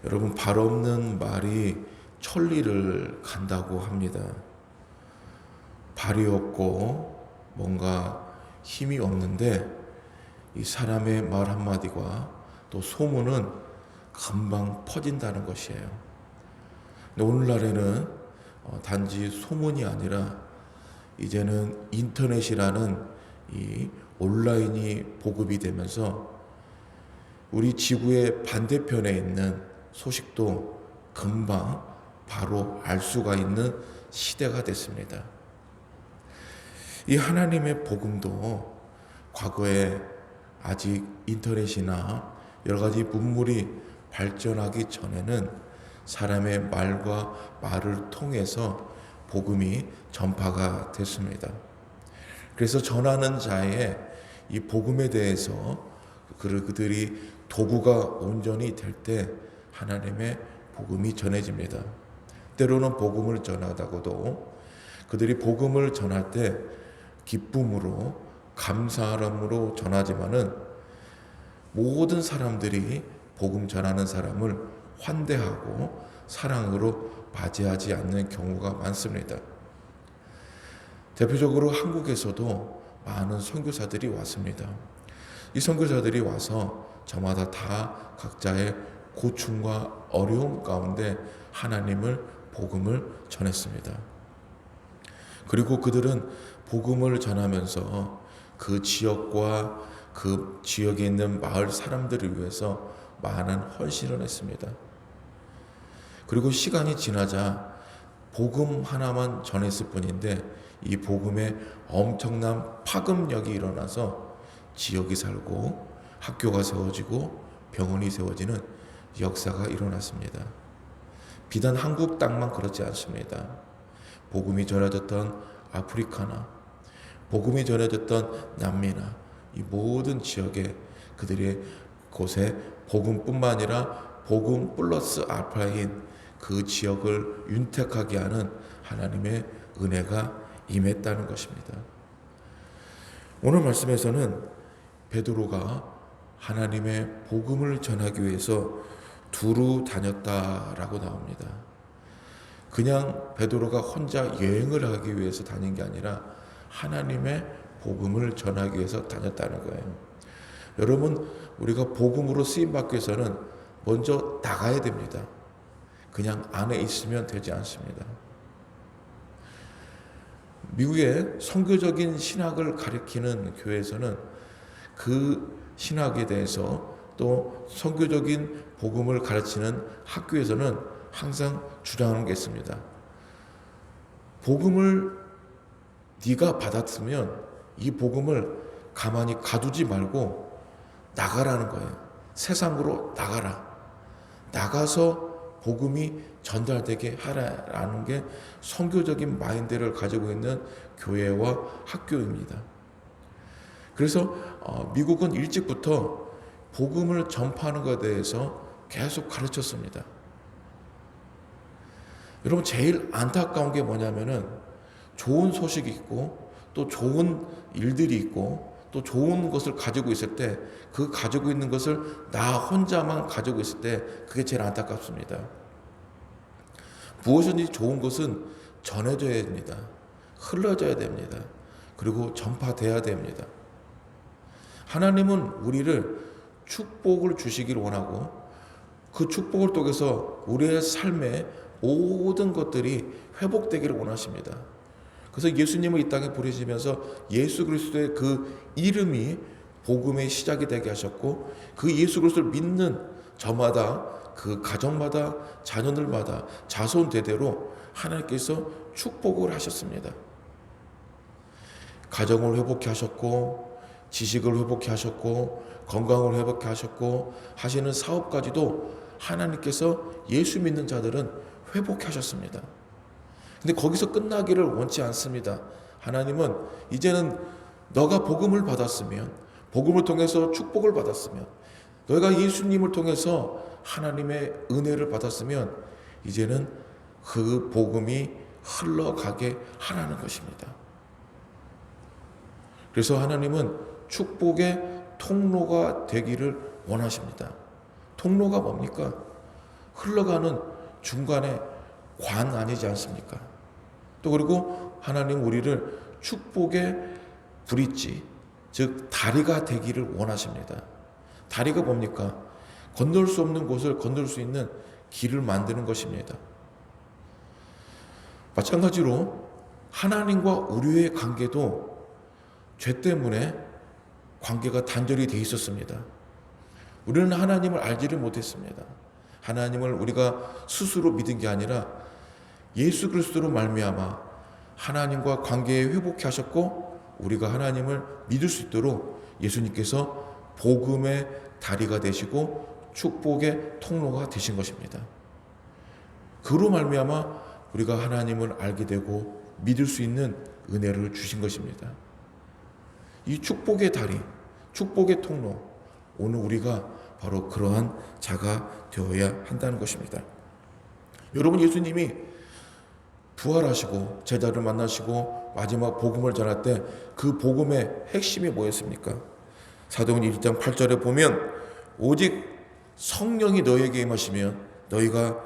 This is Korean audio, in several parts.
여러분, 발 없는 말이 천리를 간다고 합니다. 발이 없고 뭔가 힘이 없는데 이 사람의 말 한마디가 또 소문은 금방 퍼진다는 것이에요. 근데 오늘날에는 단지 소문이 아니라 이제는 인터넷이라는 이 온라인이 보급이 되면서 우리 지구의 반대편에 있는 소식도 금방 바로 알 수가 있는 시대가 됐습니다. 이 하나님의 복음도 과거에 아직 인터넷이나 여러 가지 문물이 발전하기 전에는 사람의 말과 말을 통해서 복음이 전파가 됐습니다. 그래서 전하는 자의 이 복음에 대해서 그들이 도구가 온전히 될 때 하나님의 복음이 전해집니다. 때로는 복음을 전하다고도 그들이 복음을 전할 때 기쁨으로 감사함으로 전하지만은 모든 사람들이 복음 전하는 사람을 환대하고 사랑으로 맞이하지 않는 경우가 많습니다. 대표적으로 한국에서도 많은 선교사들이 왔습니다. 이 선교사들이 와서 저마다 다 각자의 고충과 어려움 가운데 하나님을 복음을 전했습니다. 그리고 그들은 복음을 전하면서 그 지역과 그 지역에 있는 마을 사람들을 위해서 많은 헌신을 했습니다. 그리고 시간이 지나자 복음 하나만 전했을 뿐인데 이 복음에 엄청난 파급력이 일어나서 지역이 살고 학교가 세워지고 병원이 세워지는 역사가 일어났습니다. 비단 한국 땅만 그렇지 않습니다. 복음이 전해졌던 아프리카나 복음이 전해졌던 남미나 이 모든 지역에 그들의 곳에 복음뿐만 아니라 복음 플러스 알파인 그 지역을 윤택하게 하는 하나님의 은혜가 임했다는 것입니다. 오늘 말씀에서는 베드로가 하나님의 복음을 전하기 위해서 두루 다녔다라고 나옵니다. 그냥 베드로가 혼자 여행을 하기 위해서 다닌 게 아니라 하나님의 복음을 전하기 위해서 다녔다는 거예요. 여러분, 우리가 복음으로 쓰임받기 위해서는 먼저 나가야 됩니다. 그냥 안에 있으면 되지 않습니다. 미국의 선교적인 신학을 가리키는 교회에서는 그 신학에 대해서 또 선교적인 복음을 가르치는 학교에서는 항상 주장하는 게 있습니다. 복음을 네가 받았으면 이 복음을 가만히 가두지 말고 나가라는 거예요. 세상으로 나가라. 나가서 복음이 전달되게 하라라는 게 선교적인 마인드를 가지고 있는 교회와 학교입니다. 그래서 미국은 일찍부터 복음을 전파하는 것에 대해서 계속 가르쳤습니다. 여러분, 제일 안타까운 게 뭐냐면은 좋은 소식이 있고 또 좋은 일들이 있고 또 좋은 것을 가지고 있을 때 그 가지고 있는 것을 나 혼자만 가지고 있을 때 그게 제일 안타깝습니다. 무엇이든지 좋은 것은 전해져야 됩니다. 흘러져야 됩니다. 그리고 전파돼야 됩니다. 하나님은 우리를 축복을 주시길 원하고 그 축복을 통해서 우리의 삶의 모든 것들이 회복되기를 원하십니다. 그래서 예수님을 이 땅에 보내시면서 예수 그리스도의 그 이름이 복음의 시작이 되게 하셨고 그 예수 그리스도를 믿는 저마다 그 가정마다 자녀들마다 자손 대대로 하나님께서 축복을 하셨습니다. 가정을 회복케 하셨고 지식을 회복케 하셨고 건강을 회복케 하셨고 하시는 사업까지도 하나님께서 예수 믿는 자들은 회복케 하셨습니다. 근데 거기서 끝나기를 원치 않습니다. 하나님은 이제는 너가 복음을 받았으면 복음을 통해서 축복을 받았으면 너희가 예수님을 통해서 하나님의 은혜를 받았으면 이제는 그 복음이 흘러가게 하라는 것입니다. 그래서 하나님은 축복의 통로가 되기를 원하십니다. 통로가 뭡니까? 흘러가는 중간에 관 아니지 않습니까? 또 그리고 하나님 우리를 축복의 브릿지, 즉 다리가 되기를 원하십니다. 다리가 뭡니까? 건널 수 없는 곳을 건널 수 있는 길을 만드는 것입니다. 마찬가지로 하나님과 우리의 관계도 죄 때문에 관계가 단절이 돼 있었습니다. 우리는 하나님을 알지를 못했습니다. 하나님을 우리가 스스로 믿은 게 아니라 예수 그리스도로 말미암아 하나님과 관계에 회복케 하셨고, 우리가 하나님을 믿을 수 있도록 예수님께서 복음의 다리가 되시고 축복의 통로가 되신 것입니다. 그로 말미암아 우리가 하나님을 알게 되고 믿을 수 있는 은혜를 주신 것입니다. 이 축복의 다리, 축복의 통로, 오늘 우리가 바로 그러한 자가 되어야 한다는 것입니다. 여러분, 예수님이 부활하시고 제자를 만나시고 마지막 복음을 전할 때 그 복음의 핵심이 뭐였습니까? 사도행전 1장 8절에 보면 오직 성령이 너희에게 임하시면 너희가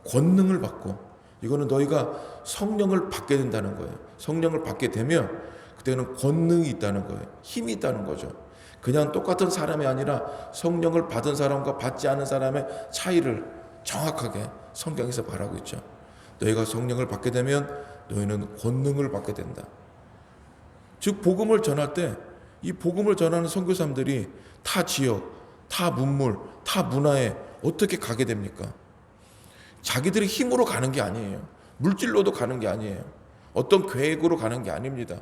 권능을 받고, 이거는 너희가 성령을 받게 된다는 거예요. 성령을 받게 되면 그때는 권능이 있다는 거예요. 힘이 있다는 거죠. 그냥 똑같은 사람이 아니라 성령을 받은 사람과 받지 않은 사람의 차이를 정확하게 성경에서 말하고 있죠. 너희가 성령을 받게 되면 너희는 권능을 받게 된다. 즉 복음을 전할 때 이 복음을 전하는 선교사님들이 타 지역, 타 문물, 타 문화에 어떻게 가게 됩니까? 자기들의 힘으로 가는 게 아니에요. 물질로도 가는 게 아니에요. 어떤 계획으로 가는 게 아닙니다.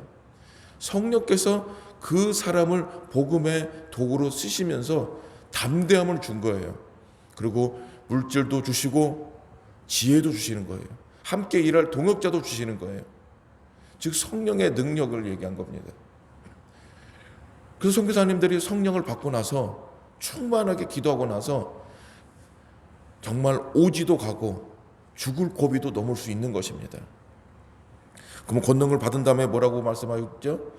성령께서 그 사람을 복음의 도구로 쓰시면서 담대함을 준 거예요. 그리고 물질도 주시고 지혜도 주시는 거예요. 함께 일할 동역자도 주시는 거예요. 즉 성령의 능력을 얘기한 겁니다. 그래서 선교사님들이 성령을 받고 나서 충만하게 기도하고 나서 정말 오지도 가고 죽을 고비도 넘을 수 있는 것입니다. 그럼 권능을 받은 다음에 뭐라고 말씀하셨죠?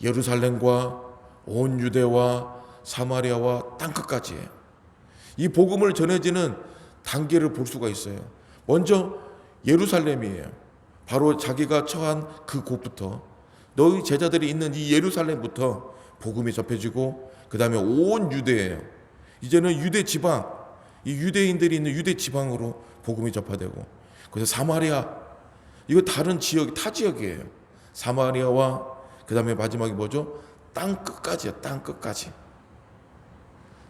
예루살렘과 온 유대와 사마리아와 땅끝까지예요. 이 복음을 전해지는 단계를 볼 수가 있어요. 먼저 예루살렘이에요. 바로 자기가 처한 그 곳부터, 너희 제자들이 있는 이 예루살렘부터 복음이 접해지고, 그 다음에 온 유대예요. 이제는 유대 지방, 이 유대인들이 있는 유대 지방으로 복음이 접하되고, 그래서 사마리아, 이거 다른 지역, 타 지역이에요. 사마리아와 그 다음에 마지막이 뭐죠? 땅 끝까지요. 땅 끝까지.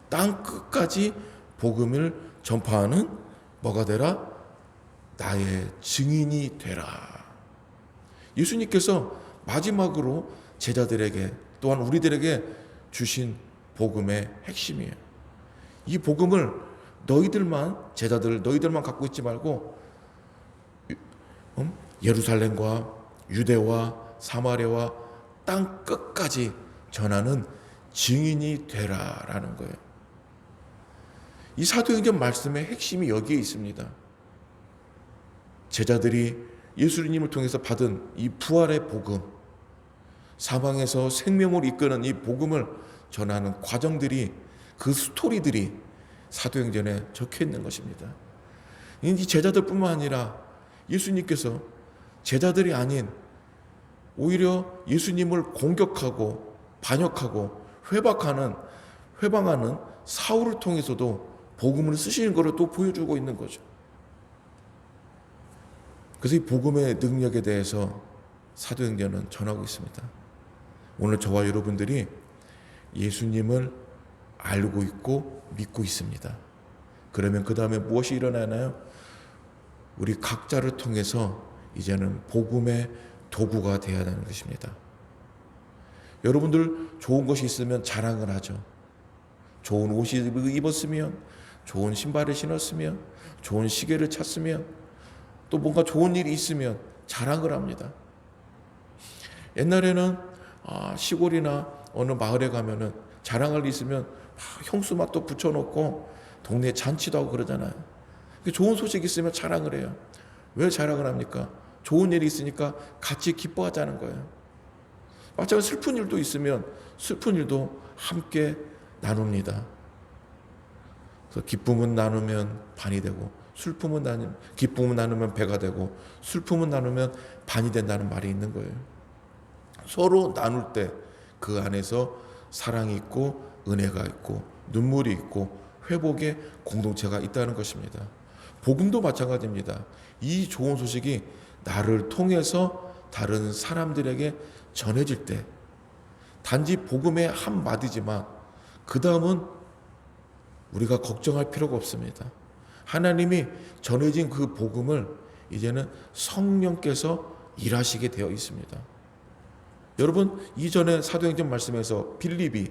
땅 끝까지 복음을 전파하는 뭐가 되라? 나의 증인이 되라. 예수님께서 마지막으로 제자들에게 또한 우리들에게 주신 복음의 핵심이에요. 이 복음을 너희들만, 제자들 너희들만 갖고 있지 말고 예루살렘과 유대와 사마리아와 땅 끝까지 전하는 증인이 되라라는 거예요. 이 사도행전 말씀의 핵심이 여기에 있습니다. 제자들이 예수님을 통해서 받은 이 부활의 복음, 사망에서 생명을 이끄는 이 복음을 전하는 과정들이, 그 스토리들이 사도행전에 적혀 있는 것입니다. 이 제자들뿐만 아니라 예수님께서 제자들이 아닌 오히려 예수님을 공격하고 반역하고 회방하는 사울을 통해서도 복음을 쓰시는 것을 또 보여주고 있는 거죠. 그래서 이 복음의 능력에 대해서 사도행전은 전하고 있습니다. 오늘 저와 여러분들이 예수님을 알고 있고 믿고 있습니다. 그러면 그 다음에 무엇이 일어나나요? 우리 각자를 통해서 이제는 복음의 도구가 되어야 하는 것입니다. 여러분들 좋은 것이 있으면 자랑을 하죠. 좋은 옷을 입었으면, 좋은 신발을 신었으면, 좋은 시계를 찼으면, 또 뭔가 좋은 일이 있으면 자랑을 합니다. 옛날에는 시골이나 어느 마을에 가면은 자랑할 일 있으면 형수막도 붙여놓고 동네 잔치도 하고 그러잖아요. 좋은 소식 있으면 자랑을 해요. 왜 자랑을 합니까? 좋은 일이 있으니까 같이 기뻐하자는 거예요. 마찬가지로 슬픈 일도 있으면 슬픈 일도 함께 나눕니다. 그래서 기쁨은 나누면 반이 되고 기쁨은 나누면 배가 되고 슬픔은 나누면 반이 된다는 말이 있는 거예요. 서로 나눌 때 그 안에서 사랑이 있고 은혜가 있고 눈물이 있고 회복의 공동체가 있다는 것입니다. 복음도 마찬가지입니다. 이 좋은 소식이 나를 통해서 다른 사람들에게 전해질 때 단지 복음의 한 마디지만 그 다음은 우리가 걱정할 필요가 없습니다. 하나님이 전해진 그 복음을 이제는 성령께서 일하시게 되어 있습니다. 여러분, 이전에 사도행전 말씀에서 빌립이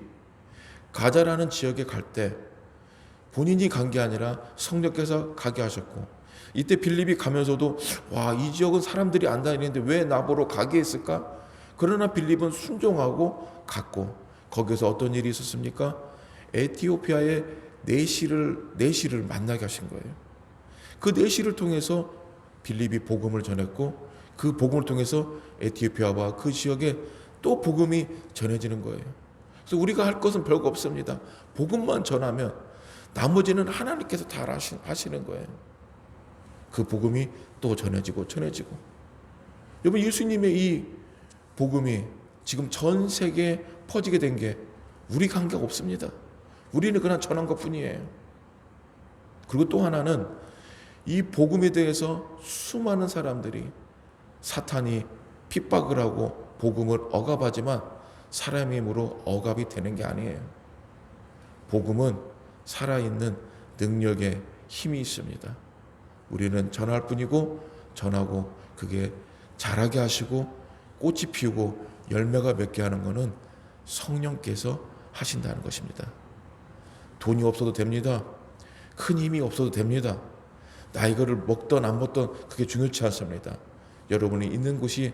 가자라는 지역에 갈 때 본인이 간 게 아니라 성령께서 가게 하셨고, 이때 빌립이 가면서도 와, 이 지역은 사람들이 안 다니는데 왜 나보러 가게 했을까? 그러나 빌립은 순종하고 갔고, 거기서 어떤 일이 있었습니까? 에티오피아의 내시를 만나게 하신 거예요. 그 내시를 통해서 빌립이 복음을 전했고, 그 복음을 통해서 에티오피아와 그 지역에 또 복음이 전해지는 거예요. 그래서 우리가 할 것은 별거 없습니다. 복음만 전하면 나머지는 하나님께서 다 하시는 거예요. 그 복음이 또 전해지고. 여러분, 예수님의 이 복음이 지금 전 세계에 퍼지게 된 게 우리 관계가 없습니다. 우리는 그냥 전한 것뿐이에요. 그리고 또 하나는 이 복음에 대해서 수많은 사람들이 사탄이 핍박을 하고 복음을 억압하지만 사람의 힘으로 억압이 되는 게 아니에요. 복음은 살아있는 능력의 힘이 있습니다. 우리는 전할 뿐이고 전하고 그게 자라게 하시고 꽃이 피우고 열매가 맺게 하는 것은 성령께서 하신다는 것입니다. 돈이 없어도 됩니다. 큰 힘이 없어도 됩니다. 나이거를 먹던 안 먹던 그게 중요치 않습니다. 여러분이 있는 곳이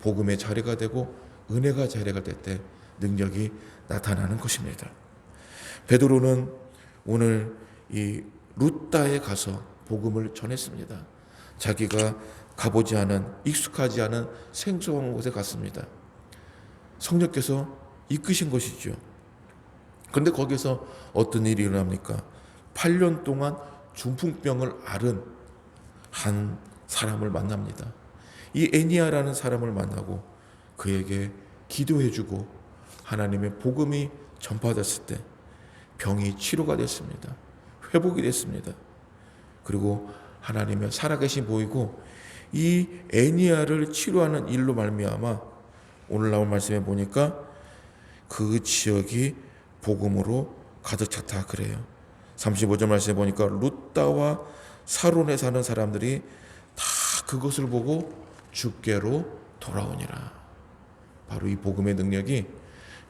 복음의 자리가 되고 은혜가 자리가 될 때 능력이 나타나는 것입니다. 베드로는 오늘 이 루다에 가서 복음을 전했습니다. 자기가 가보지 않은, 익숙하지 않은 생소한 곳에 갔습니다. 성령께서 이끄신 것이죠. 그런데 거기서 어떤 일이 일어납니까? 8년 동안 중풍병을 앓은 한 사람을 만납니다. 이 애니아라는 사람을 만나고 그에게 기도해주고 하나님의 복음이 전파됐을 때 병이 치료가 됐습니다. 회복이 됐습니다. 그리고 하나님의 살아계신 보이고 이 애니아를 치료하는 일로 말미암아 오늘 나온 말씀에 보니까 그 지역이 복음으로 가득 찼다 그래요. 35절 말씀에 보니까 루다와 사론에 사는 사람들이 다 그것을 보고 주께로 돌아오니라. 바로 이 복음의 능력이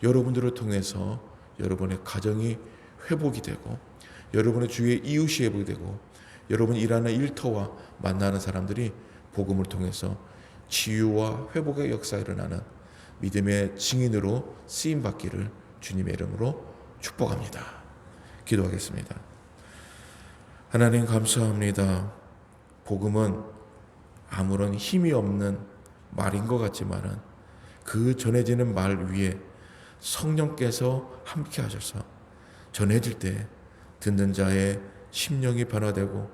여러분들을 통해서 여러분의 가정이 회복이 되고 여러분의 주위의 이웃이 회복이 되고 여러분 일하는 일터와 만나는 사람들이 복음을 통해서 치유와 회복의 역사가 일어나는 믿음의 증인으로 쓰임받기를 주님의 이름으로 축복합니다. 기도하겠습니다. 하나님 감사합니다. 복음은 아무런 힘이 없는 말인 것 같지만은 그 전해지는 말 위에 성령께서 함께 하셔서 전해질 때 듣는 자의 심령이 변화되고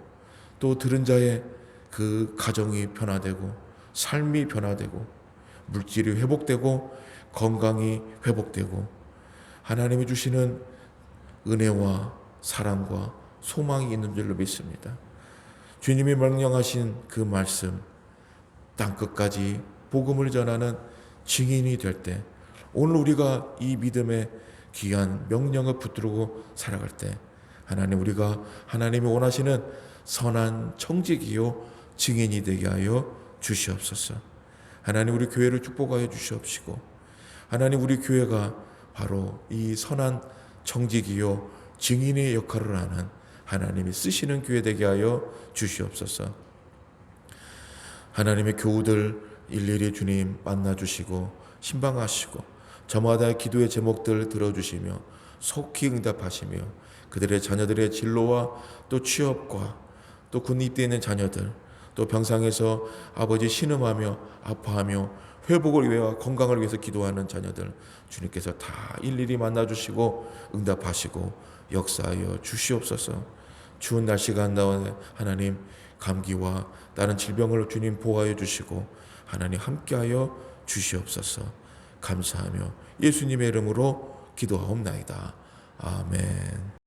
또 들은 자의 그 가정이 변화되고 삶이 변화되고 물질이 회복되고 건강이 회복되고 하나님이 주시는 은혜와 사랑과 소망이 있는 줄로 믿습니다. 주님이 명령하신 그 말씀 땅끝까지 복음을 전하는 증인이 될 때 오늘 우리가 이 믿음의 귀한 명령을 붙들고 살아갈 때 하나님 우리가 하나님이 원하시는 선한 청지기요 증인이 되게 하여 주시옵소서. 하나님 우리 교회를 축복하여 주시옵시고 하나님 우리 교회가 바로 이 선한 청지기요 증인의 역할을 하는 하나님이 쓰시는 교회 되게 하여 주시옵소서. 하나님의 교우들 일일이 주님 만나주시고 신방하시고 저마다 기도의 제목들 들어주시며 속히 응답하시며 그들의 자녀들의 진로와 또 취업과 또 군입되어 있는 자녀들 또 병상에서 아버지 신음하며 아파하며 회복을 위해 건강을 위해서 기도하는 자녀들 주님께서 다 일일이 만나주시고 응답하시고 역사하여 주시옵소서. 추운 날씨가 한다운데 하나님 감기와 다른 질병을 주님 보호하여 주시고 하나님 함께하여 주시옵소서. 감사하며 예수님의 이름으로 기도하옵나이다. 아멘.